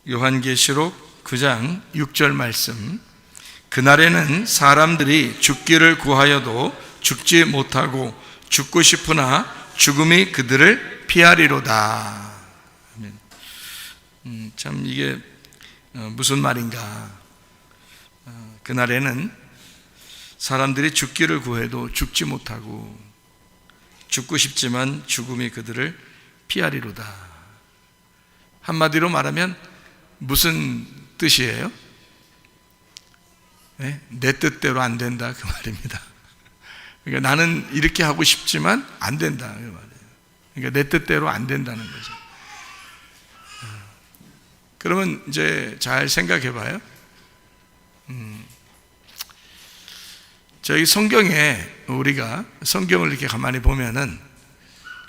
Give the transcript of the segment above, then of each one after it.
요한계시록 9장 6절 말씀. 그날에는 사람들이 죽기를 구하여도 죽지 못하고 죽고 싶으나 죽음이 그들을 피하리로다. 참 이게 무슨 말인가. 그날에는 사람들이 죽기를 구해도 죽지 못하고 죽고 싶지만 죽음이 그들을 피하리로다. 한마디로 말하면 무슨 뜻이에요? 네? 내 뜻대로 안 된다 그 말입니다. 그러니까 나는 이렇게 하고 싶지만 안 된다 그 말이에요. 그러니까 내 뜻대로 안 된다는 거죠. 그러면 이제 잘 생각해 봐요. 저희 성경에 우리가 성경을 이렇게 가만히 보면은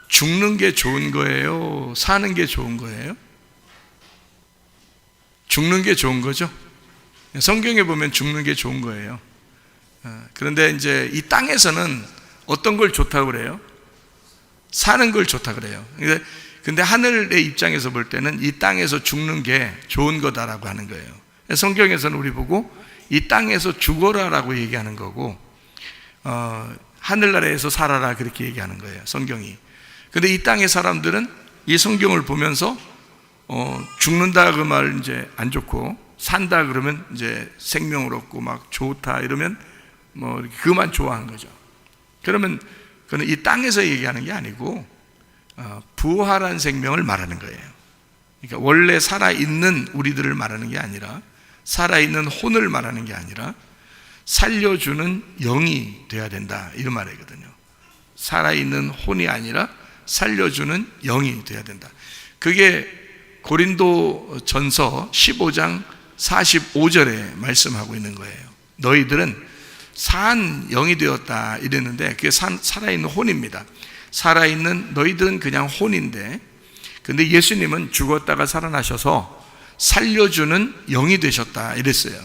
죽는 게 좋은 거예요? 사는 게 좋은 거예요? 죽는 게 좋은 거죠. 성경에 보면 죽는 게 좋은 거예요. 그런데 이제 이 땅에서는 어떤 걸 좋다고 그래요? 사는 걸 좋다고 그래요. 근데 하늘의 입장에서 볼 때는 이 땅에서 죽는 게 좋은 거다라고 하는 거예요. 성경에서는 우리 보고 이 땅에서 죽어라라고 얘기하는 거고, 하늘나라에서 살아라 그렇게 얘기하는 거예요, 성경이. 근데 이 땅의 사람들은 이 성경을 보면서 죽는다 그 말 이제 안 좋고, 산다 그러면 이제 생명을 얻고 막 좋다 이러면 뭐 그만 좋아하는 거죠. 그러면 그는 이 땅에서 얘기하는 게 아니고 부활한 생명을 말하는 거예요. 그러니까 원래 살아있는 우리들을 말하는 게 아니라, 살아있는 혼을 말하는 게 아니라 살려주는 영이 돼야 된다 이런 말이거든요. 살아있는 혼이 아니라 살려주는 영이 돼야 된다. 그게 고린도 전서 15장 45절에 말씀하고 있는 거예요. 너희들은 산 영이 되었다 이랬는데 그게 살아있는 혼입니다. 살아있는 너희들은 그냥 혼인데, 근데 예수님은 죽었다가 살아나셔서 살려주는 영이 되셨다 이랬어요.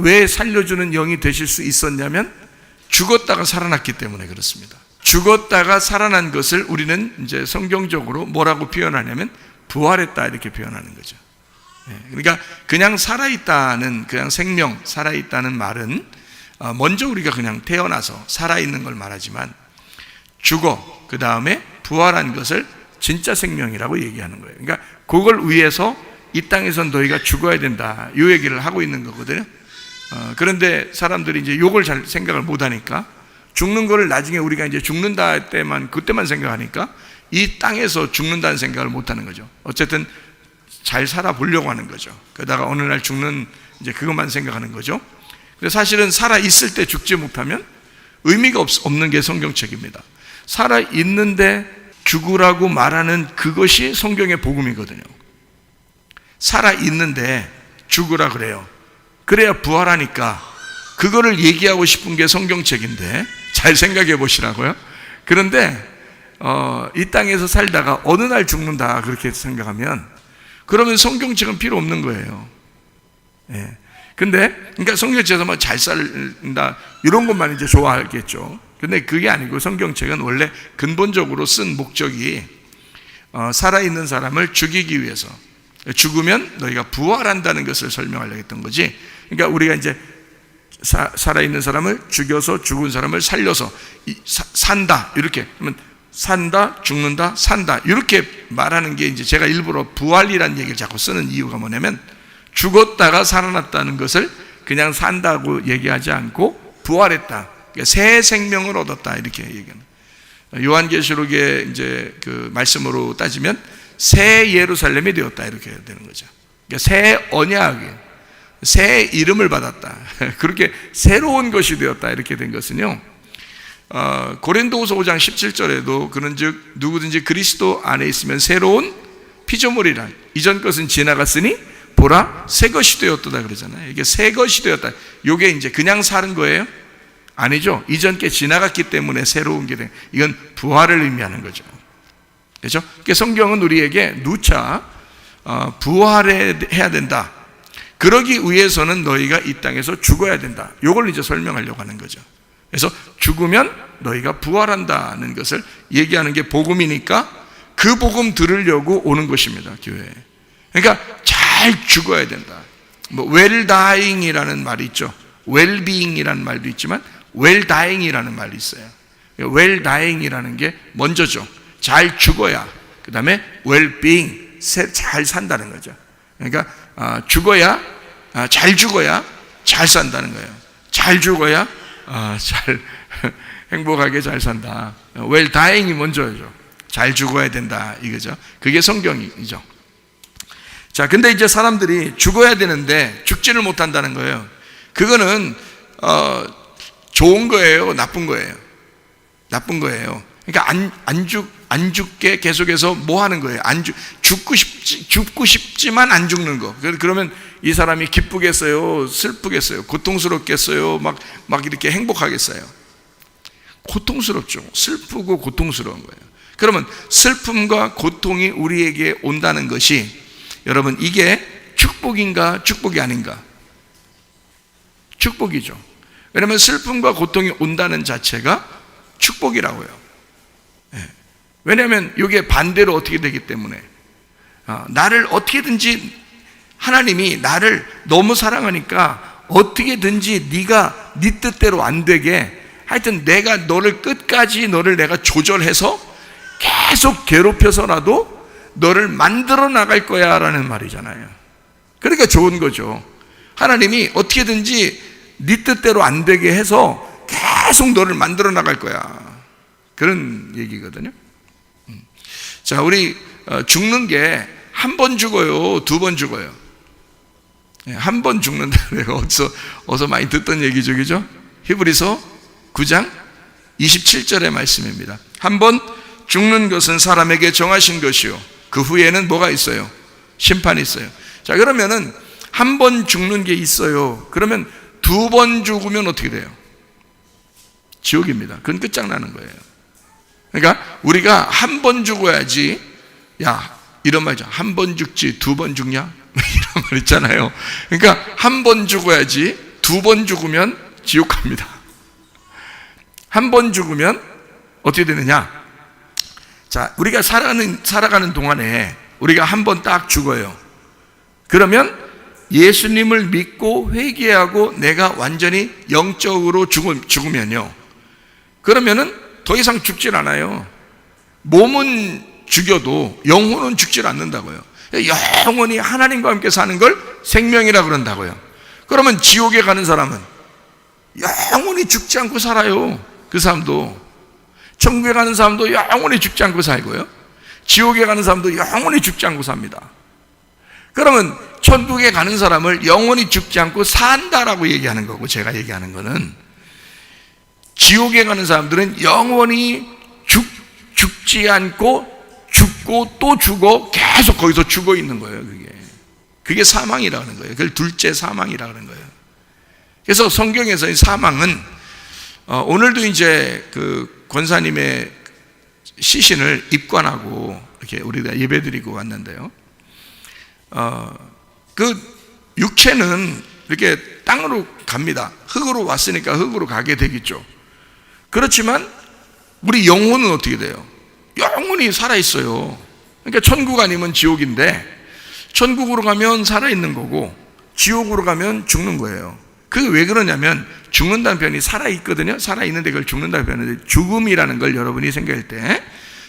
왜 살려주는 영이 되실 수 있었냐면 죽었다가 살아났기 때문에 그렇습니다. 죽었다가 살아난 것을 우리는 이제 성경적으로 뭐라고 표현하냐면 부활했다 이렇게 표현하는 거죠. 그러니까 그냥 살아있다는, 그냥 생명, 살아있다는 말은 먼저 우리가 그냥 태어나서 살아있는 걸 말하지만 죽어 그 다음에 부활한 것을 진짜 생명이라고 얘기하는 거예요. 그러니까 그걸 위해서 이 땅에서 너희가 죽어야 된다 이 얘기를 하고 있는 거거든요. 그런데 사람들이 이제 요걸 잘 생각을 못 하니까, 죽는 거를 나중에 우리가 이제 죽는다 때만, 그때만 생각하니까 이 땅에서 죽는다는 생각을 못 하는 거죠. 어쨌든 잘 살아보려고 하는 거죠. 그러다가 어느 날 죽는 이제 그것만 생각하는 거죠. 근데 사실은 살아있을 때 죽지 못하면 의미가 없는 게 성경책입니다. 살아있는데 죽으라고 말하는 그것이 성경의 복음이거든요. 살아있는데 죽으라 그래요. 그래야 부활하니까 그거를 얘기하고 싶은 게 성경책인데 잘 생각해 보시라고요. 그런데 이 땅에서 살다가 어느 날 죽는다 그렇게 생각하면 그러면 성경책은 필요 없는 거예요. 예. 근데 그러니까 성경책에서 뭐 잘 살다 이런 것만 이제 좋아하겠죠. 근데 그게 아니고 성경책은 원래 근본적으로 쓴 목적이 살아있는 사람을 죽이기 위해서, 죽으면 너희가 부활한다는 것을 설명하려고 했던 거지. 그러니까 우리가 이제 살아있는 사람을 죽여서 죽은 사람을 살려서 산다 이렇게 그러면 산다, 죽는다, 산다 이렇게 말하는 게 이제 제가 일부러 부활이라는 얘기를 자꾸 쓰는 이유가 뭐냐면, 죽었다가 살아났다는 것을 그냥 산다고 얘기하지 않고 부활했다, 그러니까 새 생명을 얻었다 이렇게 얘기합니다. 요한계시록의 이제 그 말씀으로 따지면 새 예루살렘이 되었다 이렇게 되는 거죠. 그러니까 새 언약이, 새 이름을 받았다, 그렇게 새로운 것이 되었다 이렇게 된 것은요, 고린도후서 5장 17절에도 그런즉 누구든지 그리스도 안에 있으면 새로운 피조물이라, 이전 것은 지나갔으니 보라 새 것이 되었다 그러잖아요. 이게 새 것이 되었다, 이게 이제 그냥 사는 거예요? 아니죠. 이전 게 지나갔기 때문에 새로운 게 된, 이건 부활을 의미하는 거죠. 그렇죠? 그러니까 성경은 우리에게 누차 부활해야 된다, 그러기 위해서는 너희가 이 땅에서 죽어야 된다, 이걸 이제 설명하려고 하는 거죠. 그래서 죽으면 너희가 부활한다는 것을 얘기하는 게 복음이니까 그 복음 들으려고 오는 것입니다, 교회에. 그러니까 잘 잘 죽어야 된다. 뭐 웰다잉이라는 말이 있죠. 웰비잉이라는 말도 있지만 웰다잉이라는 말이 있어요. 웰다잉이라는 게 먼저죠. 잘 죽어야, 그 다음에 웰비잉, 잘 산다는 거죠. 그러니까 죽어야, 잘 죽어야 잘 산다는 거예요. 잘 죽어야 잘 행복하게 잘 산다. 웰다잉이 먼저죠. 잘 죽어야 된다 이거죠. 그게 성경이죠. 자, 근데 이제 사람들이 죽어야 되는데 죽지를 못한다는 거예요. 그거는 좋은 거예요, 나쁜 거예요? 나쁜 거예요. 그러니까 안 죽게 계속해서 뭐 하는 거예요? 죽고 싶지만 안 죽는 거. 그러면 이 사람이 기쁘겠어요? 슬프겠어요? 고통스럽겠어요? 막 이렇게 행복하겠어요? 고통스럽죠. 슬프고 고통스러운 거예요. 그러면 슬픔과 고통이 우리에게 온다는 것이, 여러분, 이게 축복인가 축복이 아닌가? 축복이죠. 왜냐하면 슬픔과 고통이 온다는 자체가 축복이라고요. 왜냐하면 이게 반대로 어떻게 되기 때문에, 나를 어떻게든지, 하나님이 나를 너무 사랑하니까 어떻게든지 네가 네 뜻대로 안 되게, 하여튼 내가 너를 끝까지 내가 조절해서 계속 괴롭혀서라도 너를 만들어 나갈 거야 라는 말이잖아요. 그러니까 좋은 거죠. 하나님이 어떻게든지 네 뜻대로 안 되게 해서 계속 너를 만들어 나갈 거야, 그런 얘기거든요. 자, 우리 죽는 게 한 번 죽어요, 두 번 죽어요? 한 번 죽는다. 내가 어디서 많이 듣던 얘기죠, 그죠? 히브리서 9장 27절의 말씀입니다. 한 번 죽는 것은 사람에게 정하신 것이요, 그 후에는 뭐가 있어요? 심판이 있어요. 자, 그러면은 한 번 죽는 게 있어요. 그러면 두 번 죽으면 어떻게 돼요? 지옥입니다. 그건 끝장나는 거예요. 그러니까 우리가 한 번 죽어야지, 야, 이런 말이죠. 한 번 죽지 두 번 죽냐? 이런 말 있잖아요. 그러니까 한 번 죽어야지, 두 번 죽으면 지옥 갑니다. 한 번 죽으면 어떻게 되느냐? 자, 우리가 살아가는 동안에 우리가 한 번 딱 죽어요. 그러면 예수님을 믿고 회개하고 내가 완전히 영적으로 죽으면요, 그러면은 더 이상 죽질 않아요. 몸은 죽여도 영혼은 죽질 않는다고요. 영원히 하나님과 함께 사는 걸 생명이라 그런다고요. 그러면 지옥에 가는 사람은 영원히 죽지 않고 살아요. 그 사람도. 천국에 가는 사람도 영원히 죽지 않고 살고요, 지옥에 가는 사람도 영원히 죽지 않고 삽니다. 그러면 천국에 가는 사람을 영원히 죽지 않고 산다라고 얘기하는 거고, 제가 얘기하는 거는 지옥에 가는 사람들은 영원히 죽지 않고 죽고 또 죽어, 계속 거기서 죽어 있는 거예요. 그게 사망이라는 거예요. 그걸 둘째 사망이라는 거예요. 그래서 성경에서 이 사망은, 오늘도 이제 그 권사님의 시신을 입관하고 이렇게 우리가 예배드리고 왔는데요, 그 육체는 이렇게 땅으로 갑니다. 흙으로 왔으니까 흙으로 가게 되겠죠. 그렇지만 우리 영혼은 어떻게 돼요? 영원히 살아있어요. 그러니까 천국 아니면 지옥인데, 천국으로 가면 살아있는 거고 지옥으로 가면 죽는 거예요. 그게 왜 그러냐면, 죽는다는 표현이 살아있거든요. 살아있는데 그걸 죽는다는 표현인데, 죽음이라는 걸 여러분이 생각할 때,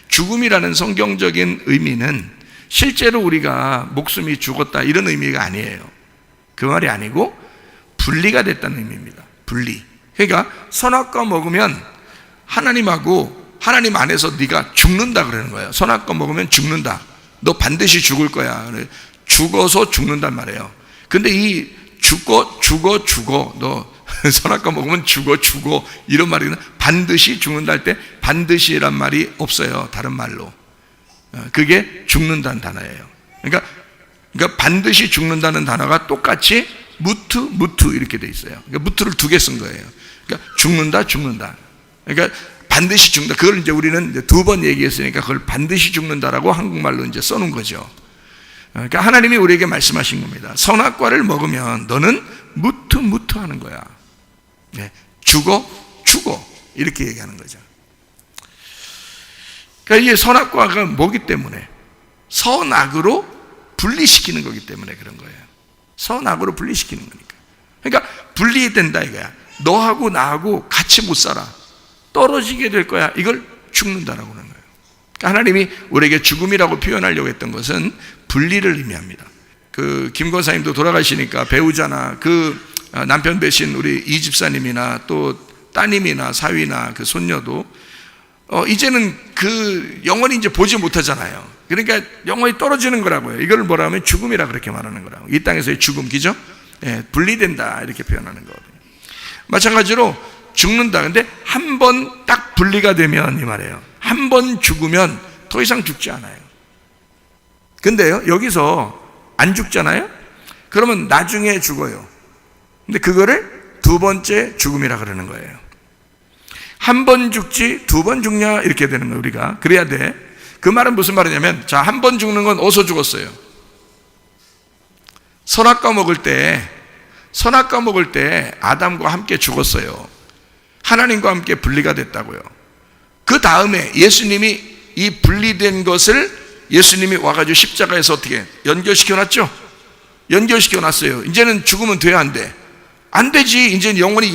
죽음이라는 성경적인 의미는 실제로 우리가 목숨이 죽었다 이런 의미가 아니에요. 그 말이 아니고 분리가 됐다는 의미입니다. 분리. 그러니까 선악과 먹으면 하나님 안에서 네가 죽는다 그러는 거예요. 선악과 먹으면 죽는다. 너 반드시 죽을 거야. 죽어서 죽는단 말이에요. 근데 이 죽어 너 선악과 먹으면 죽어 이런 말이는, 반드시 죽는다 할 때 반드시란 말이 없어요, 다른 말로. 그게 죽는다는 단어예요. 그러니까 반드시 죽는다는 단어가 똑같이 무트 이렇게 돼 있어요. 그러니까 무트를 두 개 쓴 거예요. 그러니까 죽는다. 그러니까 반드시 죽는다. 그걸 이제 우리는 두 번 얘기했으니까 그걸 반드시 죽는다라고 한국말로 이제 써놓은 거죠. 그러니까 하나님이 우리에게 말씀하신 겁니다. 선악과를 먹으면 너는 무트 하는 거야. 네, 죽어 이렇게 얘기하는 거죠. 그러니까 이게 선악과가 뭐기 때문에, 선악으로 분리시키는 거기 때문에 그런 거예요. 선악으로 분리시키는 거니까. 그러니까 분리된다 이거야. 너하고 나하고 같이 못 살아. 떨어지게 될 거야. 이걸 죽는다라고 하는 거예요. 그러니까 하나님이 우리에게 죽음이라고 표현하려고 했던 것은 분리를 의미합니다. 그 김 권사님도 돌아가시니까 배우자나 그 남편 되신 우리 이 집사님이나 또 따님이나 사위나 그 손녀도 이제는 그 영원히 이제 보지 못하잖아요. 그러니까 영원히 떨어지는 거라고요. 이걸 뭐라 하면 죽음이라 그렇게 말하는 거라고. 이 땅에서의 죽음, 그죠? 예, 분리된다 이렇게 표현하는 거거든요. 마찬가지로 죽는다. 근데 한 번 딱 분리가 되면 이 말이에요. 한 번 죽으면 더 이상 죽지 않아요. 근데요, 여기서 안 죽잖아요? 그러면 나중에 죽어요. 근데 그거를 두 번째 죽음이라 그러는 거예요. 한 번 죽지 두 번 죽냐 이렇게 되는 거예요. 우리가 그래야 돼. 그 말은 무슨 말이냐면, 자, 한 번 죽는 건 어디서 죽었어요? 선악과 먹을 때 아담과 함께 죽었어요. 하나님과 함께 분리가 됐다고요. 그 다음에 예수님이 이 분리된 것을 예수님이 와가지고 십자가에서 어떻게 연결시켜 놨죠? 연결시켜 놨어요. 이제는 죽으면 돼야 안 돼? 안 되지. 이제는 영원히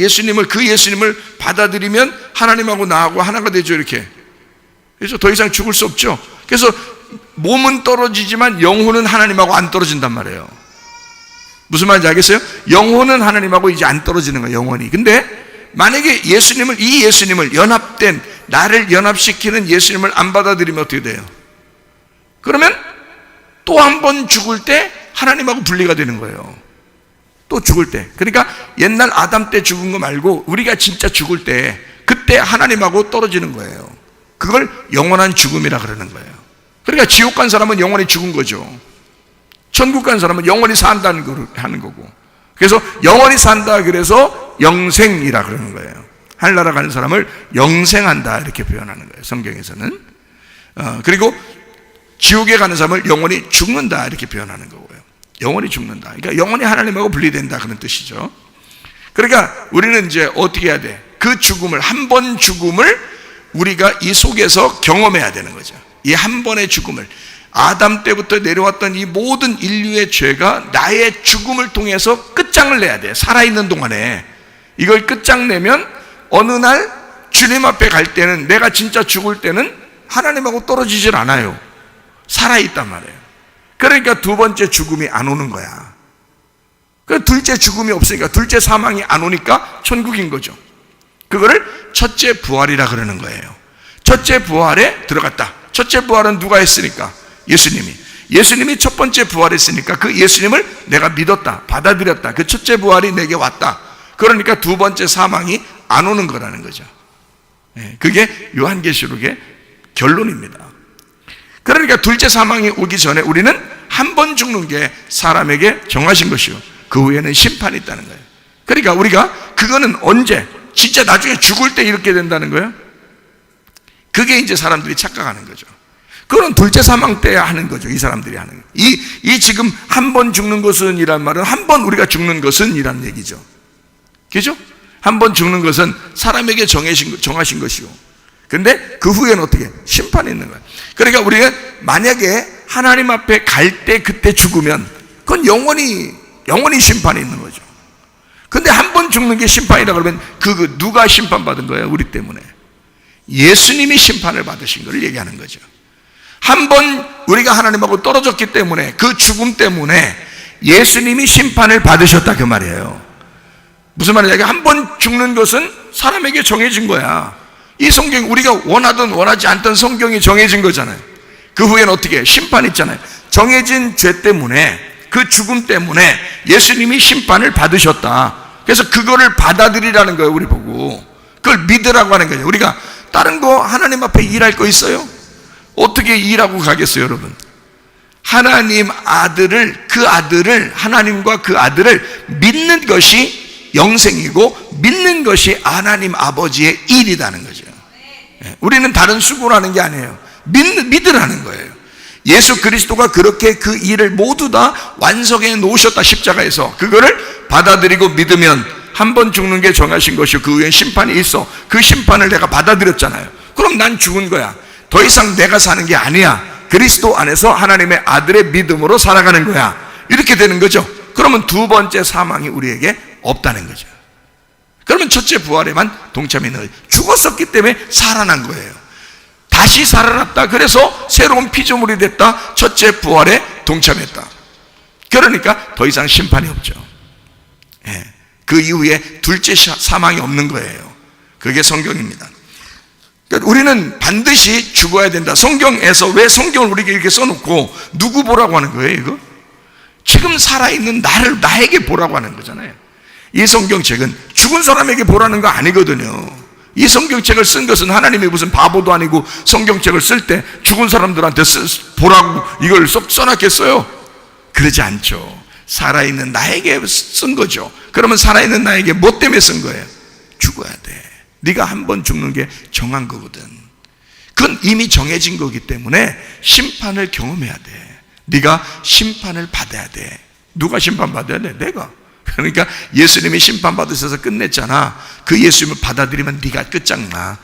그 예수님을 받아들이면 하나님하고 나하고 하나가 되죠. 이렇게. 그래서 더 이상 죽을 수 없죠. 그래서 몸은 떨어지지만 영혼은 하나님하고 안 떨어진단 말이에요. 무슨 말인지 알겠어요? 영혼은 하나님하고 이제 안 떨어지는 거예요. 영원히. 근데 만약에 이 예수님을 연합된, 나를 연합시키는 예수님을 안 받아들이면 어떻게 돼요? 그러면 또 한 번 죽을 때 하나님하고 분리가 되는 거예요. 또 죽을 때. 그러니까 옛날 아담 때 죽은 거 말고 우리가 진짜 죽을 때, 그때 하나님하고 떨어지는 거예요. 그걸 영원한 죽음이라 그러는 거예요. 그러니까 지옥 간 사람은 영원히 죽은 거죠. 천국 간 사람은 영원히 산다는 걸 하는 거고. 그래서 영원히 산다 그래서 영생이라 그러는 거예요. 하늘나라 가는 사람을 영생한다 이렇게 표현하는 거예요. 성경에서는. 그리고 지옥에 가는 사람을 영원히 죽는다 이렇게 표현하는 거고요. 영원히 죽는다. 그러니까 영원히 하나님하고 분리된다 그런 뜻이죠. 그러니까 우리는 이제 어떻게 해야 돼? 그 죽음을, 한 번 죽음을 우리가 이 속에서 경험해야 되는 거죠. 이 한 번의 죽음을, 아담 때부터 내려왔던 이 모든 인류의 죄가 나의 죽음을 통해서 끝장을 내야 돼. 살아있는 동안에. 이걸 끝장내면 어느 날 주님 앞에 갈 때는, 내가 진짜 죽을 때는 하나님하고 떨어지질 않아요. 살아있단 말이에요. 그러니까 두 번째 죽음이 안 오는 거야. 그 둘째 죽음이 없으니까, 둘째 사망이 안 오니까 천국인 거죠. 그거를 첫째 부활이라 그러는 거예요. 첫째 부활에 들어갔다. 첫째 부활은 누가 했으니까? 예수님이 첫 번째 부활했으니까 그 예수님을 내가 믿었다, 받아들였다. 그 첫째 부활이 내게 왔다. 그러니까 두 번째 사망이 안 오는 거라는 거죠. 그게 요한계시록의 결론입니다. 그러니까 둘째 사망이 오기 전에 우리는 한 번 죽는 게 사람에게 정하신 것이요, 그 후에는 심판이 있다는 거예요. 그러니까 우리가 그거는 언제, 진짜 나중에 죽을 때 이렇게 된다는 거예요. 그게 이제 사람들이 착각하는 거죠. 그건 둘째 사망 때 하는 거죠. 이 사람들이 하는 거. 이 지금 한 번 죽는 것은 이란 말은 한 번 우리가 죽는 것은 이란 얘기죠. 그죠? 한 번 죽는 것은 사람에게 정하신 것이고, 근데 그 후에는 어떻게? 심판이 있는 거예요. 그러니까 우리가 만약에 하나님 앞에 갈 때 그때 죽으면 그건 영원히 심판이 있는 거죠. 근데 한 번 죽는 게 심판이라 그러면 누가 심판받은 거예요? 우리 때문에. 예수님이 심판을 받으신 걸 얘기하는 거죠. 한 번 우리가 하나님하고 떨어졌기 때문에, 그 죽음 때문에 예수님이 심판을 받으셨다 그 말이에요. 무슨 말이냐? 한 번 죽는 것은 사람에게 정해진 거야. 이 성경, 우리가 원하든 원하지 않던 성경이 정해진 거잖아요. 그 후에는 어떻게? 심판이 있잖아요. 정해진 죄 때문에, 그 죽음 때문에 예수님이 심판을 받으셨다. 그래서 그거를 받아들이라는 거예요. 우리 보고 그걸 믿으라고 하는 거예요. 우리가 다른 거 하나님 앞에 일할 거 있어요? 어떻게 일하고 가겠어요, 여러분? 하나님 하나님과 그 아들을 믿는 것이 영생이고, 믿는 것이 하나님 아버지의 일이라는 거죠. 우리는 다른 수고를 하는 게 아니에요. 믿으라는 거예요. 예수 그리스도가 그렇게 그 일을 모두 다 완성해 놓으셨다, 십자가에서. 그거를 받아들이고 믿으면 한 번 죽는 게 정하신 것이고, 그 후엔 심판이 있어. 그 심판을 내가 받아들였잖아요. 그럼 난 죽은 거야. 더 이상 내가 사는 게 아니야. 그리스도 안에서 하나님의 아들의 믿음으로 살아가는 거야. 이렇게 되는 거죠. 그러면 두 번째 사망이 우리에게 없다는 거죠. 그러면 첫째 부활에만 동참해 있는 거예요. 죽었었기 때문에 살아난 거예요. 다시 살아났다. 그래서 새로운 피조물이 됐다. 첫째 부활에 동참했다. 그러니까 더 이상 심판이 없죠. 예. 그 이후에 둘째 사망이 없는 거예요. 그게 성경입니다. 그러니까 우리는 반드시 죽어야 된다. 성경에서 왜 성경을 우리에게 이렇게 써놓고 누구 보라고 하는 거예요, 이거? 지금 살아있는 나에게 보라고 하는 거잖아요. 이 성경책은 죽은 사람에게 보라는 거 아니거든요. 이 성경책을 쓴 것은 하나님이 무슨 바보도 아니고 성경책을 쓸 때 죽은 사람들한테 보라고 이걸 쏙 써놨겠어요? 그러지 않죠. 살아있는 나에게 쓴 거죠. 그러면 살아있는 나에게 뭐 때문에 쓴 거예요? 죽어야 돼. 네가 한 번 죽는 게 정한 거거든. 그건 이미 정해진 거기 때문에 심판을 경험해야 돼. 네가 심판을 받아야 돼. 누가 심판받아야 돼? 내가. 그러니까 예수님이 심판받으셔서 끝냈잖아. 그 예수님을 받아들이면 네가 끝장나.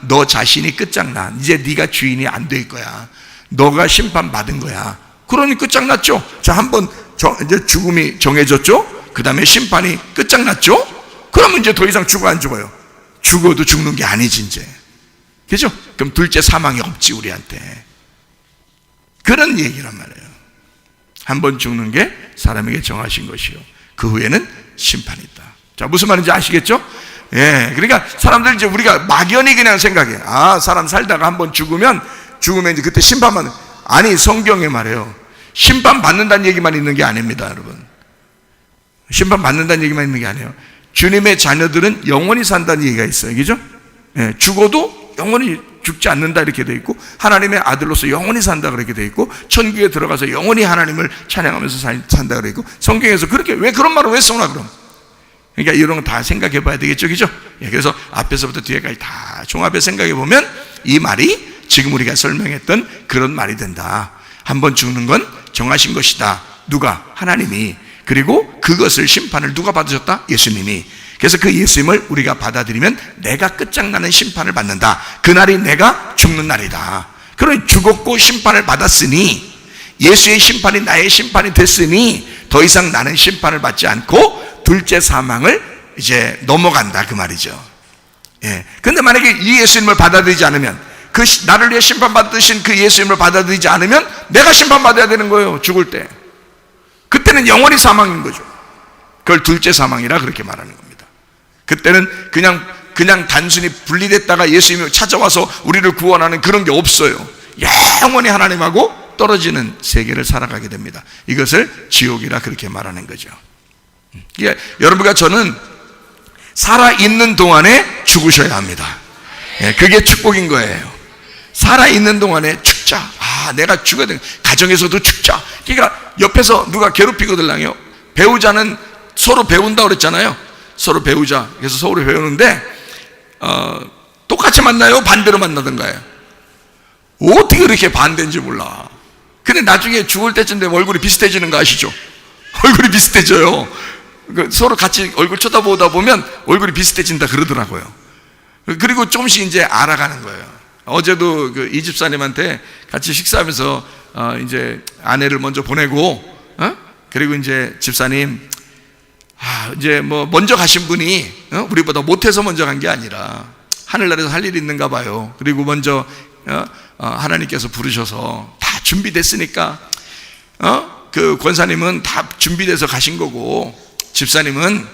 너 자신이 끝장나. 이제 네가 주인이 안 될 거야. 너가 심판받은 거야. 그러니 끝장났죠. 자, 한번 이제 죽음이 정해졌죠. 그 다음에 심판이 끝장났죠. 그러면 이제 더 이상 죽어 안 죽어요? 죽어도 죽는 게 아니지 이제. 그죠? 그럼 둘째 사망이 없지 우리한테. 그런 얘기란 말이에요. 한 번 죽는 게 사람에게 정하신 것이요, 그 후에는 심판이 있다. 자, 무슨 말인지 아시겠죠? 예, 그러니까 사람들 이제 우리가 막연히 그냥 생각해. 아, 사람 살다가 한 번 죽으면 이제 그때 심판만. 아니, 성경에 말해요. 심판 받는다는 얘기만 있는 게 아닙니다, 여러분. 심판 받는다는 얘기만 있는 게 아니에요. 주님의 자녀들은 영원히 산다는 얘기가 있어요. 그죠? 예, 죽어도 영원히 죽지 않는다 이렇게 돼 있고, 하나님의 아들로서 영원히 산다 그렇게 돼 있고, 천국에 들어가서 영원히 하나님을 찬양하면서 산다 그래 있고, 성경에서 그렇게 왜 그런 말을 왜 써나 그럼? 그러니까 이런 거 다 생각해 봐야 되겠죠, 그죠? 예, 그래서 앞에서부터 뒤에까지 다 종합해 생각해 보면 이 말이 지금 우리가 설명했던 그런 말이 된다. 한 번 죽는 건 정하신 것이다. 누가? 하나님이. 그리고 그것을 심판을 누가 받으셨다? 예수님이. 그래서 그 예수님을 우리가 받아들이면 내가 끝장나는 심판을 받는다. 그날이 내가 죽는 날이다. 그러니 죽었고 심판을 받았으니, 예수의 심판이 나의 심판이 됐으니 더 이상 나는 심판을 받지 않고 둘째 사망을 이제 넘어간다 그 말이죠. 예. 근데 만약에 이 예수님을 받아들이지 않으면, 나를 위해 심판받으신 그 예수님을 받아들이지 않으면 내가 심판받아야 되는 거예요. 죽을 때. 그때는 영원히 사망인 거죠. 그걸 둘째 사망이라 그렇게 말하는 겁니다. 그때는 그냥 단순히 분리됐다가 예수님이 찾아와서 우리를 구원하는 그런 게 없어요. 영원히 하나님하고 떨어지는 세계를 살아가게 됩니다. 이것을 지옥이라 그렇게 말하는 거죠. 여러분과 저는 살아있는 동안에 죽으셔야 합니다. 그게 축복인 거예요. 살아있는 동안에 죽자. 아, 내가 죽어야 돼. 가정에서도 죽자. 그러니까 옆에서 누가 괴롭히거든요. 배우자는 서로 배운다고 그랬잖아요. 서로 배우자. 그래서 서로 배우는데 똑같이 만나요? 반대로 만나던가요? 어떻게 그렇게 반대인지 몰라. 근데 나중에 죽을 때쯤 되면 얼굴이 비슷해지는 거 아시죠? 얼굴이 비슷해져요. 서로 같이 얼굴 쳐다보다 보면 얼굴이 비슷해진다 그러더라고요. 그리고 조금씩 이제 알아가는 거예요. 어제도 이 집사님한테 같이 식사하면서 이제 아내를 먼저 보내고, 그리고 이제 집사님, 이제 뭐 먼저 가신 분이 우리보다 못해서 먼저 간 게 아니라 하늘나라에서 할 일이 있는가 봐요. 그리고 먼저 하나님께서 부르셔서 다 준비됐으니까 그 권사님은 다 준비돼서 가신 거고, 집사님은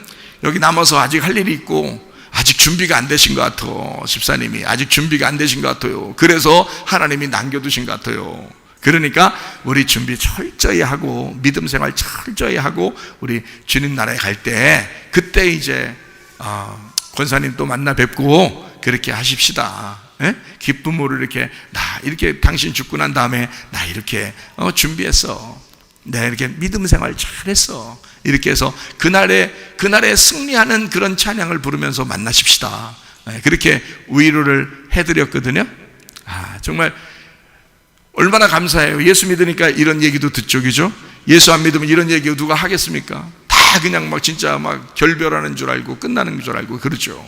여기 남아서 아직 할 일이 있고 아직 준비가 안 되신 것 같아. 집사님이 아직 준비가 안 되신 것 같아요. 그래서 하나님이 남겨두신 것 같아요. 그러니까 우리 준비 철저히 하고 믿음 생활 철저히 하고 우리 주님 나라에 갈 때 그때 이제 권사님 또 만나 뵙고 그렇게 하십시다. 기쁨으로 이렇게 당신 죽고 난 다음에 나 이렇게 준비했어. 내가 이렇게 믿음 생활 잘했어. 이렇게 해서 그날에 승리하는 그런 찬양을 부르면서 만나십시다. 그렇게 위로를 해드렸거든요. 정말 얼마나 감사해요. 예수 믿으니까 이런 얘기도 듣죠, 그죠? 예수 안 믿으면 이런 얘기 누가 하겠습니까? 다 그냥 막 진짜 막 결별하는 줄 알고 끝나는 줄 알고 그러죠.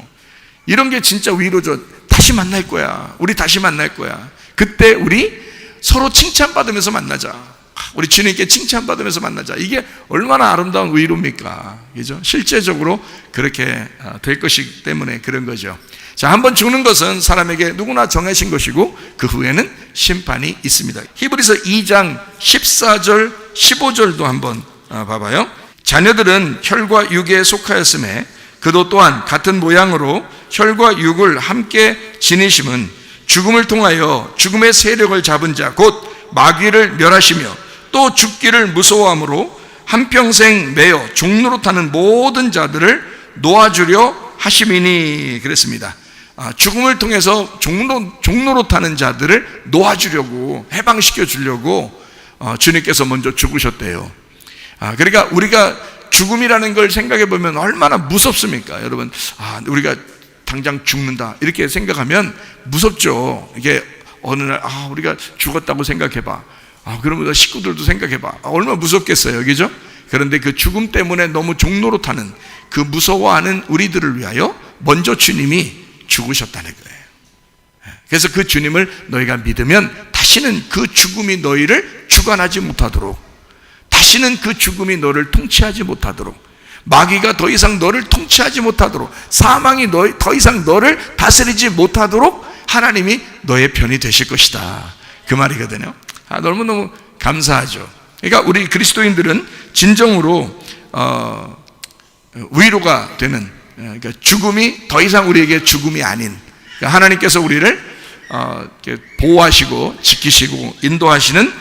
이런 게 진짜 위로죠. 다시 만날 거야. 우리 다시 만날 거야. 그때 우리 서로 칭찬받으면서 만나자. 우리 주님께 칭찬받으면서 만나자. 이게 얼마나 아름다운 의로입니까? 그죠? 실제적으로 그렇게 될 것이기 때문에 그런 거죠. 자, 한번 죽는 것은 사람에게 누구나 정해진 것이고 그 후에는 심판이 있습니다. 히브리서 2장 14절 15절도 한번 봐봐요. 자녀들은 혈과 육에 속하였음에 그도 또한 같은 모양으로 혈과 육을 함께 지니심은 죽음을 통하여 죽음의 세력을 잡은 자 곧 마귀를 멸하시며 또 죽기를 무서워함으로 한평생 매여 종로로 타는 모든 자들을 놓아주려 하심이니 그랬습니다. 죽음을 통해서 종로로 타는 자들을 놓아주려고, 해방시켜 주려고 주님께서 먼저 죽으셨대요. 그러니까 우리가 죽음이라는 걸 생각해 보면 얼마나 무섭습니까? 여러분, 우리가 당장 죽는다 이렇게 생각하면 무섭죠. 이게 어느 날 우리가 죽었다고 생각해 봐. 그러면 식구들도 생각해 봐. 얼마나 무섭겠어요, 그죠? 그런데 그 죽음 때문에 너무 종로로 타는 그 무서워하는 우리들을 위하여 먼저 주님이 죽으셨다는 거예요. 그래서 그 주님을 너희가 믿으면 다시는 그 죽음이 너희를 주관하지 못하도록, 다시는 그 죽음이 너를 통치하지 못하도록, 마귀가 더 이상 너를 통치하지 못하도록, 사망이 더 이상 너를 다스리지 못하도록 하나님이 너의 편이 되실 것이다, 그 말이거든요. 너무너무 감사하죠. 그러니까 우리 그리스도인들은 진정으로 위로가 되는, 그러니까 죽음이 더 이상 우리에게 죽음이 아닌, 그러니까 하나님께서 우리를 보호하시고 지키시고 인도하시는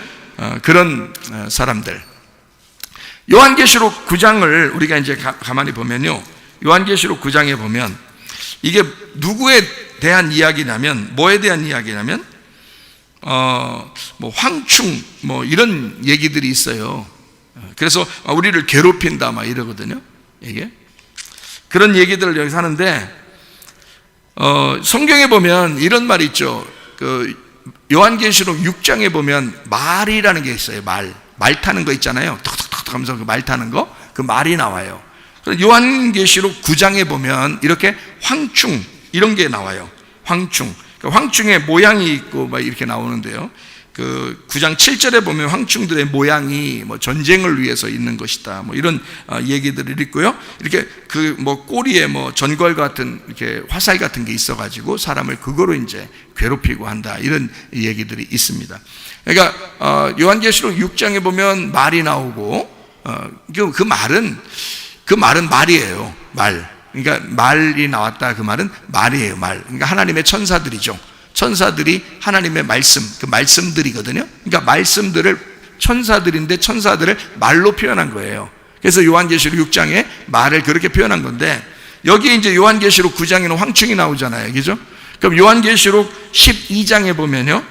그런 사람들. 요한계시록 9장을 우리가 이제 가만히 보면요, 요한계시록 9장에 보면 이게 누구에 대한 이야기냐면, 뭐에 대한 이야기냐면 뭐 황충 뭐 이런 얘기들이 있어요. 그래서 우리를 괴롭힌다 막 이러거든요. 이게 그런 얘기들을 여기서 하는데, 성경에 보면 이런 말이 있죠. 그 요한계시록 6장에 보면 말이라는 게 있어요. 말 타는 거 있잖아요. 톡톡톡 하면서 그 말 타는 거, 그 말이 나와요. 요한계시록 9장에 보면 이렇게 황충 이런 게 나와요. 황충. 황충의 모양이 있고 막 이렇게 나오는데요. 그 9장 7절에 보면 황충들의 모양이 뭐 전쟁을 위해서 있는 것이다, 뭐 이런 얘기들을 있고요. 이렇게 그 뭐 꼬리에 뭐 전걸 같은 이렇게 화살 같은 게 있어가지고 사람을 그거로 이제 괴롭히고 한다, 이런 얘기들이 있습니다. 그러니까 요한계시록 6장에 보면 말이 나오고 그 말은 말이에요. 말. 그러니까 말이 나왔다, 그 말은 말이에요. 말. 그러니까 하나님의 천사들이죠. 천사들이 하나님의 말씀, 그 말씀들이거든요. 그러니까 말씀들을, 천사들인데 천사들을 말로 표현한 거예요. 그래서 요한계시록 6장에 말을 그렇게 표현한 건데, 여기에 이제 요한계시록 9장에는 황충이 나오잖아요, 그죠? 그럼 요한계시록 12장에 보면요,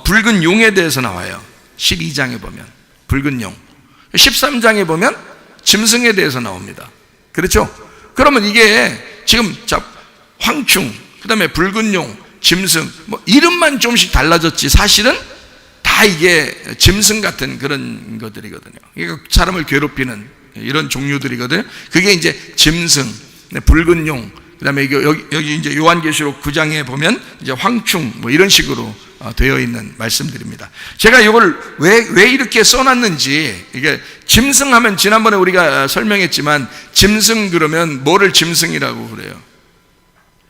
붉은 용에 대해서 나와요. 12장에 보면 붉은 용, 13장에 보면 짐승에 대해서 나옵니다. 그렇죠? 그러면 이게 지금 황충, 그 다음에 붉은 용, 짐승, 뭐 이름만 좀씩 달라졌지 사실은 다 이게 짐승 같은 그런 것들이거든요. 그러니까 사람을 괴롭히는 이런 종류들이거든요. 그게 이제 짐승, 붉은 용, 그 다음에 여기 이제 요한계시록 9장에 보면 이제 황충, 뭐 이런 식으로 되어 있는 말씀들입니다. 제가 이걸 왜 이렇게 써놨는지, 이게 짐승하면 지난번에 우리가 설명했지만, 짐승 그러면 뭐를 짐승이라고 그래요?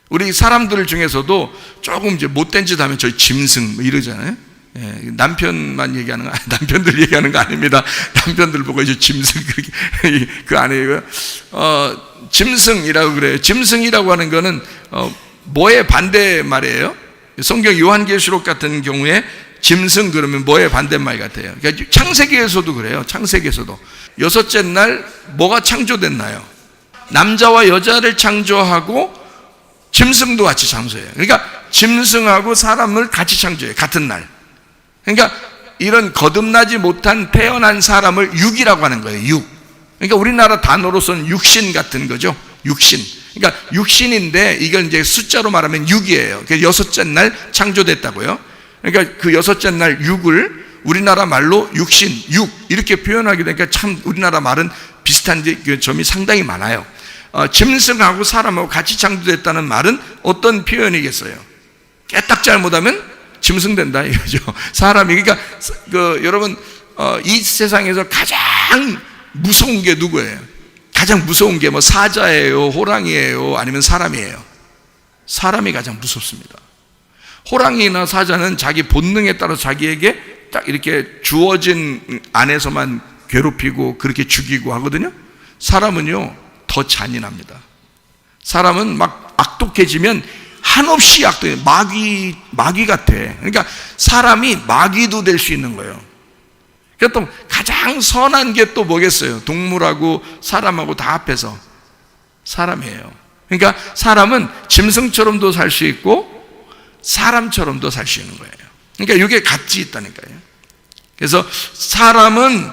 우리 사람들 중에서도 조금 이제 못된 짓 하면 저희 짐승 뭐 이러잖아요. 예, 남편만 얘기하는 거, 남편들 얘기하는 거 아닙니다. 남편들 보고 이제 짐승 그 아니에요. 짐승이라고 그래요. 짐승이라고 하는 거는 뭐의 반대 말이에요? 성경 요한계시록 같은 경우에 짐승 그러면 뭐의 반대말 같아요? 그러니까 창세기에서도 그래요. 창세기에서도 여섯째 날 뭐가 창조됐나요? 남자와 여자를 창조하고 짐승도 같이 창조해요. 그러니까 짐승하고 사람을 같이 창조해요. 같은 날. 그러니까 이런 거듭나지 못한 태어난 사람을 육이라고 하는 거예요. 육. 그러니까 우리나라 단어로서는 육신 같은 거죠. 육신. 그러니까 육신인데 이걸 이제 숫자로 말하면 6이에요. 그래서 여섯째 날 창조됐다고요. 그러니까 그 여섯째 날 6을 우리나라 말로 육신, 육 이렇게 표현하게 되니까 참 우리나라 말은 비슷한 점이 상당히 많아요. 짐승하고 사람하고 같이 창조됐다는 말은 어떤 표현이겠어요? 깨딱 잘못하면 짐승된다 이거죠. 사람이. 그러니까 여러분 이 세상에서 가장 무서운 게 누구예요? 가장 무서운 게 뭐 사자예요, 호랑이예요, 아니면 사람이에요? 사람이 가장 무섭습니다. 호랑이나 사자는 자기 본능에 따라 자기에게 딱 이렇게 주어진 안에서만 괴롭히고 그렇게 죽이고 하거든요. 사람은요 더 잔인합니다. 사람은 막 악독해지면 한없이 악독해. 마귀 같아. 그러니까 사람이 마귀도 될 수 있는 거예요. 그러니까 또 가장 선한 게 또 뭐겠어요? 동물하고 사람하고 다 합해서 사람이에요. 그러니까 사람은 짐승처럼도 살 수 있고 사람처럼도 살 수 있는 거예요. 그러니까 이게 같이 있다니까요. 그래서 사람은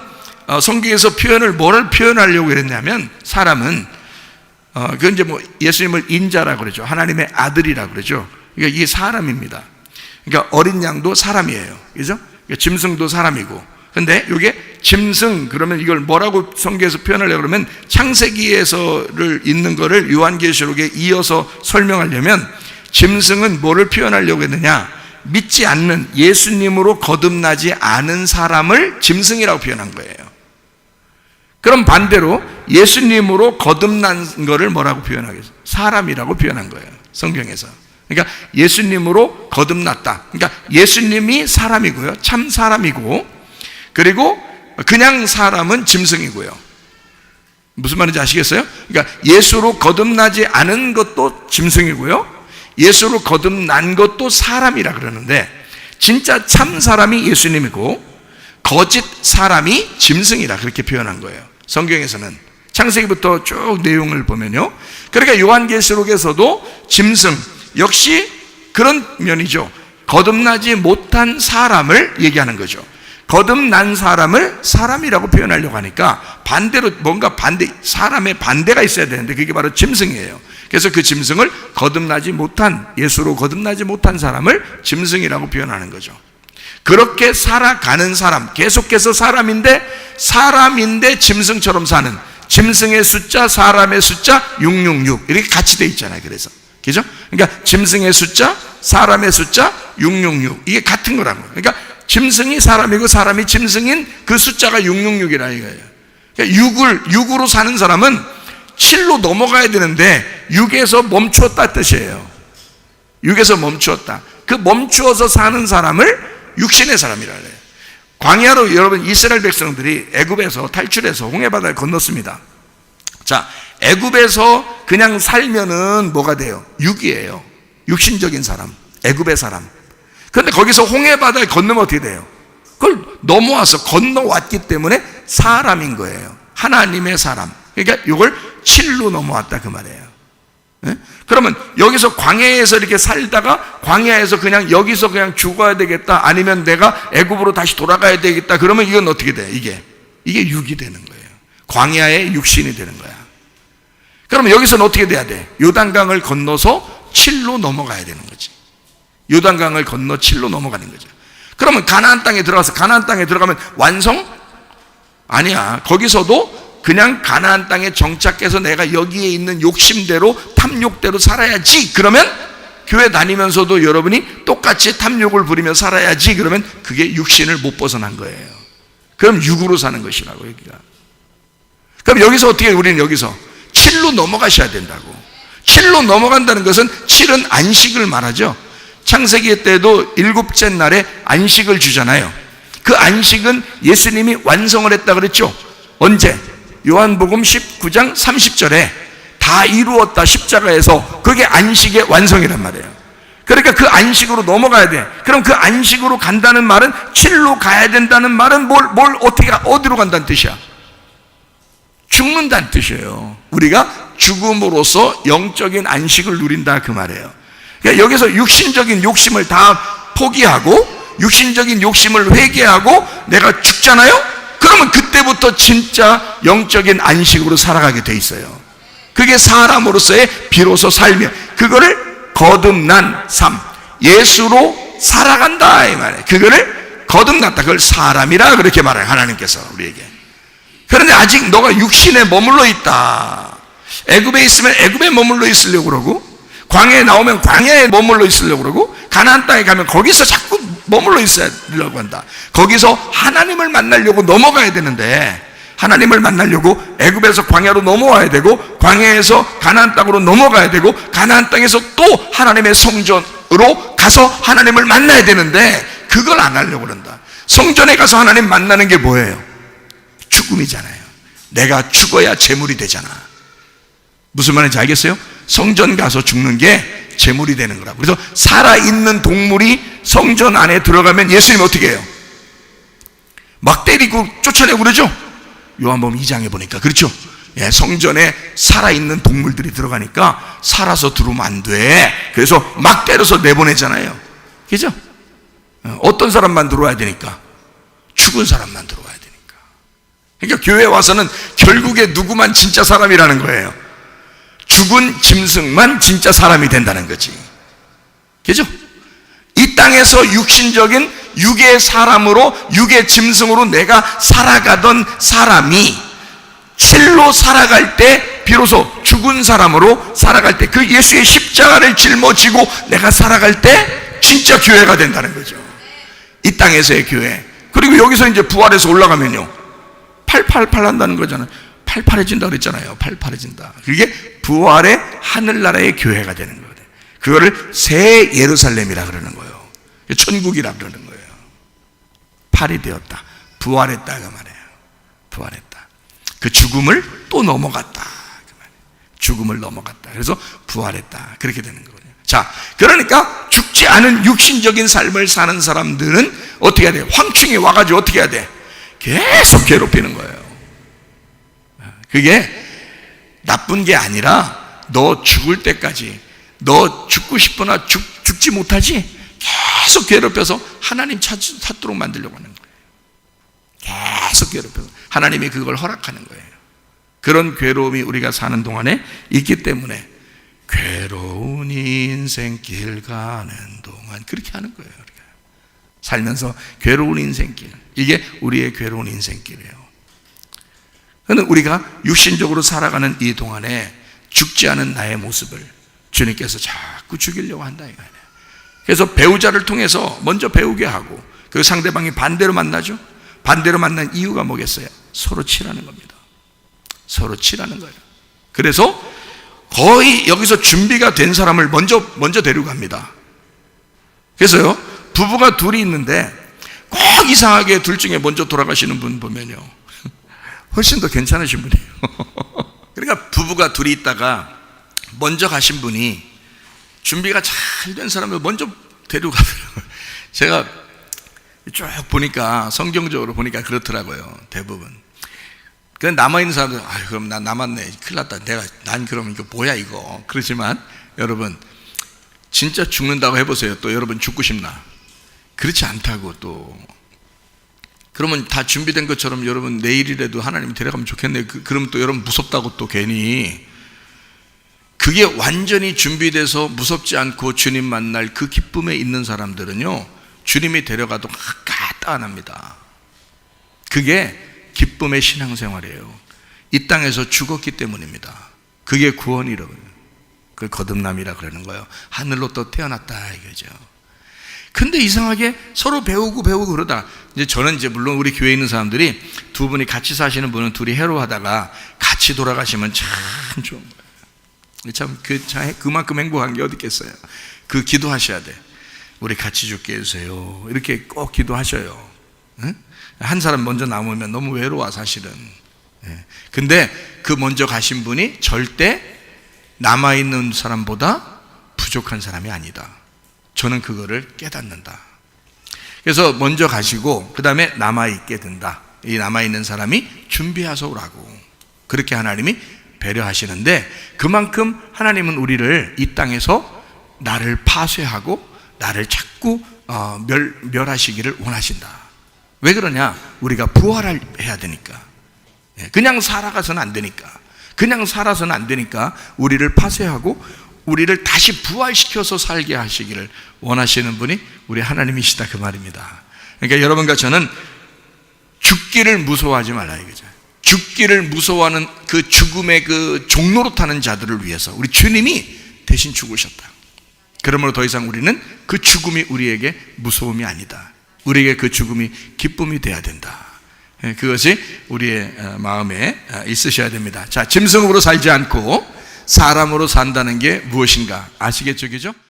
성경에서 뭐를 표현하려고 그랬냐면, 사람은 그건 이제 뭐 예수님을 인자라고 그러죠. 하나님의 아들이라고 그러죠. 그러니까 이게 사람입니다. 그러니까 어린 양도 사람이에요. 그죠? 그러니까 짐승도 사람이고. 근데 이게 짐승, 그러면 이걸 뭐라고 성경에서 표현하려고 그러면, 창세기에서를 있는 거를 요한계시록에 이어서 설명하려면 짐승은 뭐를 표현하려고 했느냐? 믿지 않는, 예수님으로 거듭나지 않은 사람을 짐승이라고 표현한 거예요. 그럼 반대로 예수님으로 거듭난 거를 뭐라고 표현하겠어요? 사람이라고 표현한 거예요, 성경에서. 그러니까 예수님으로 거듭났다. 그러니까 예수님이 사람이고요, 참 사람이고, 그리고 그냥 사람은 짐승이고요. 무슨 말인지 아시겠어요? 그러니까 예수로 거듭나지 않은 것도 짐승이고요, 예수로 거듭난 것도 사람이라 그러는데, 진짜 참 사람이 예수님이고 거짓 사람이 짐승이라 그렇게 표현한 거예요, 성경에서는. 창세기부터 쭉 내용을 보면요. 그러니까 요한계시록에서도 짐승 역시 그런 면이죠. 거듭나지 못한 사람을 얘기하는 거죠. 거듭난 사람을 사람이라고 표현하려고 하니까 반대로 뭔가 사람의 반대가 있어야 되는데 그게 바로 짐승이에요. 그래서 그 짐승을 거듭나지 못한, 예수로 거듭나지 못한 사람을 짐승이라고 표현하는 거죠. 그렇게 살아가는 사람, 계속해서 사람인데 짐승처럼 사는, 짐승의 숫자, 사람의 숫자 666 이렇게 같이 돼 있잖아요. 그래서 그죠? 그러니까 짐승의 숫자, 사람의 숫자 666 이게 같은 거라는 거예요. 그러니까 짐승이 사람이고 사람이 짐승인 그 숫자가 666이라 이거예요. 그러니까 6으로 사는 사람은 7로 넘어가야 되는데 6에서 멈추었다 뜻이에요. 6에서 멈추었다. 그 멈추어서 사는 사람을 육신의 사람이라 그래요. 광야로 여러분 이스라엘 백성들이 애굽에서 탈출해서 홍해바다를 건넜습니다. 자, 애굽에서 그냥 살면은 뭐가 돼요? 육이에요. 육신적인 사람, 애굽의 사람. 그런데 거기서 홍해바다를 건너면 어떻게 돼요? 그걸 넘어와서 건너왔기 때문에 사람인 거예요. 하나님의 사람. 그러니까 이걸 7로 넘어왔다 그 말이에요. 네? 그러면 여기서 광야에서 이렇게 살다가 광야에서 그냥 여기서 그냥 죽어야 되겠다, 아니면 내가 애굽으로 다시 돌아가야 되겠다, 그러면 이건 어떻게 돼? 이게 육이 되는 거예요. 광야의 육신이 되는 거야. 그러면 여기서는 어떻게 돼야 돼? 요단강을 건너서 7로 넘어가야 되는 거지. 요단강을 건너 7로 넘어가는 거죠. 그러면 가나안 땅에 들어가면 완성? 아니야. 거기서도 그냥 가나안 땅에 정착해서 내가 여기에 있는 욕심대로, 탐욕대로 살아야지. 그러면 교회 다니면서도 여러분이 똑같이 탐욕을 부리며 살아야지. 그러면 그게 육신을 못 벗어난 거예요. 그럼 육으로 사는 것이라고 여기가. 그럼 여기서 어떻게, 우리는 여기서 7로 넘어가셔야 된다고. 7로 넘어간다는 것은 7은 안식을 말하죠. 창세기 때도 7째 날에 안식을 주잖아요. 그 안식은 예수님이 완성을 했다 그랬죠. 언제? 요한복음 19장 30절에 다 이루었다 십자가에서, 그게 안식의 완성이란 말이에요. 그러니까 그 안식으로 넘어가야 돼. 그럼 그 안식으로 간다는 말은 7로 가야 된다는 말은 어디로 간다는 뜻이야? 죽는다는 뜻이에요. 우리가 죽음으로써 영적인 안식을 누린다 그 말이에요. 그러니까 여기서 육신적인 욕심을 다 포기하고 육신적인 욕심을 회개하고 내가 죽잖아요? 그러면 그때부터 진짜 영적인 안식으로 살아가게 돼 있어요. 그게 사람으로서의 비로소 삶이에요. 그거를 거듭난 삶, 예수로 살아간다 이 말이에요. 그거를 거듭났다, 그걸 사람이라 그렇게 말해요, 하나님께서 우리에게. 그런데 아직 너가 육신에 머물러 있다. 애굽에 있으면 애굽에 머물러 있으려고 그러고, 광야에 나오면 광야에 머물러 있으려고 그러고, 가나안 땅에 가면 거기서 자꾸 머물러 있으려고 한다. 거기서 하나님을 만나려고 넘어가야 되는데, 하나님을 만나려고 애굽에서 광야로 넘어와야 되고, 광야에서 가나안 땅으로 넘어가야 되고, 가나안 땅에서 또 하나님의 성전으로 가서 하나님을 만나야 되는데, 그걸 안 하려고 그런다. 성전에 가서 하나님 만나는 게 뭐예요? 죽음이잖아요. 내가 죽어야 제물이 되잖아. 무슨 말인지 알겠어요? 성전 가서 죽는 게 제물이 되는 거라고. 그래서 살아있는 동물이 성전 안에 들어가면 예수님이 어떻게 해요? 막 때리고 쫓아내고 그러죠? 요한복음 2장에 보니까 그렇죠? 예, 성전에 살아있는 동물들이 들어가니까 살아서 들어오면 안 돼. 그래서 막 때려서 내보내잖아요. 그죠? 어떤 사람만 들어와야 되니까? 죽은 사람만 들어와야 되니까. 그러니까 교회에 와서는 결국에 누구만 진짜 사람이라는 거예요? 죽은 짐승만 진짜 사람이 된다는 거지. 그죠? 이 땅에서 육신적인 육의 사람으로, 육의 짐승으로 내가 살아가던 사람이 실로 살아갈 때, 비로소 죽은 사람으로 살아갈 때, 그 예수의 십자가를 짊어지고 내가 살아갈 때 진짜 교회가 된다는 거죠. 이 땅에서의 교회. 그리고 여기서 이제 부활해서 올라가면요, 팔팔팔 한다는 거잖아요. 팔팔해진다 그랬잖아요. 팔팔해진다. 그게 부활의 하늘나라의 교회가 되는 거거든요. 그거를 새 예루살렘이라 그러는 거예요. 천국이라 그러는 거예요. 팔이 되었다. 부활했다 그 말이에요. 부활했다. 그 죽음을 또 넘어갔다 그 말이에요. 죽음을 넘어갔다. 그래서 부활했다. 그렇게 되는 거거든요. 자, 그러니까 죽지 않은 육신적인 삶을 사는 사람들은 어떻게 해야 돼? 황충이 와가지고 어떻게 해야 돼? 계속 괴롭히는 거예요. 그게 나쁜 게 아니라 너 죽을 때까지, 너 죽고 싶으나 죽지 못하지? 계속 괴롭혀서 하나님 찾도록 만들려고 하는 거예요. 계속 괴롭혀서 하나님이 그걸 허락하는 거예요. 그런 괴로움이 우리가 사는 동안에 있기 때문에 괴로운 인생길 가는 동안 그렇게 하는 거예요. 우리가 살면서 괴로운 인생길, 이게 우리의 괴로운 인생길이에요. 그런데 우리가 육신적으로 살아가는 이 동안에 죽지 않은 나의 모습을 주님께서 자꾸 죽이려고 한다 이거예요. 그래서 배우자를 통해서 먼저 배우게 하고, 그 상대방이 반대로 만나죠. 반대로 만난 이유가 뭐겠어요? 서로 치라는 겁니다. 서로 치라는 거예요. 그래서 거의 여기서 준비가 된 사람을 먼저 데리고 갑니다. 그래서요, 부부가 둘이 있는데 꼭 이상하게 둘 중에 먼저 돌아가시는 분 보면요, 훨씬 더 괜찮으신 분이에요. 그러니까 부부가 둘이 있다가 먼저 가신 분이 준비가 잘 된 사람을 먼저 데리고 가더라고요. 제가 쭉 보니까, 성경적으로 보니까 그렇더라고요. 대부분. 그 남아있는 사람들은, 그럼 난 남았네, 큰일 났다, 난 그럼 이거 뭐야 이거. 그렇지만 여러분, 진짜 죽는다고 해보세요. 또 여러분 죽고 싶나? 그렇지 않다고. 또 그러면 다 준비된 것처럼 여러분 내일이라도 하나님 데려가면 좋겠네. 그러면 또 여러분 무섭다고 또 괜히. 그게 완전히 준비돼서 무섭지 않고 주님 만날 그 기쁨에 있는 사람들은요, 주님이 데려가도 가까 안 합니다. 그게 기쁨의 신앙생활이에요. 이 땅에서 죽었기 때문입니다. 그게 구원이라고, 그 거듭남이라 그러는 거예요. 하늘로 또 태어났다 이거죠. 근데 이상하게 서로 배우고 그러다, 이제 저는 이제 물론 우리 교회에 있는 사람들이 두 분이 같이 사시는 분은 둘이 해로하다가 같이 돌아가시면 참 좋은 거예요. 참 그만큼 행복한 게 어디 있겠어요. 그 기도하셔야 돼. 우리 같이 죽게 해주세요. 이렇게 꼭 기도하셔요. 응? 한 사람 먼저 남으면 너무 외로워 사실은. 근데 그 먼저 가신 분이 절대 남아있는 사람보다 부족한 사람이 아니다. 저는 그거를 깨닫는다. 그래서 먼저 가시고 그 다음에 남아있게 된다. 이 남아있는 사람이 준비하서 오라고, 그렇게 하나님이 배려하시는데, 그만큼 하나님은 우리를 이 땅에서 나를 파쇄하고 나를 자꾸 멸하시기를 원하신다. 왜 그러냐? 우리가 부활해야 되니까. 그냥 살아가서는 안 되니까. 그냥 살아서는 안 되니까 우리를 파쇄하고 우리를 다시 부활시켜서 살게 하시기를 원하시는 분이 우리 하나님이시다 그 말입니다. 그러니까 여러분과 저는 죽기를 무서워하지 말라 이거죠. 죽기를 무서워하는 그 죽음의 그 종로로 타는 자들을 위해서 우리 주님이 대신 죽으셨다. 그러므로 더 이상 우리는 그 죽음이 우리에게 무서움이 아니다. 우리에게 그 죽음이 기쁨이 돼야 된다. 그것이 우리의 마음에 있으셔야 됩니다. 자, 짐승으로 살지 않고 사람으로 산다는 게 무엇인가 아시겠죠? 그죠?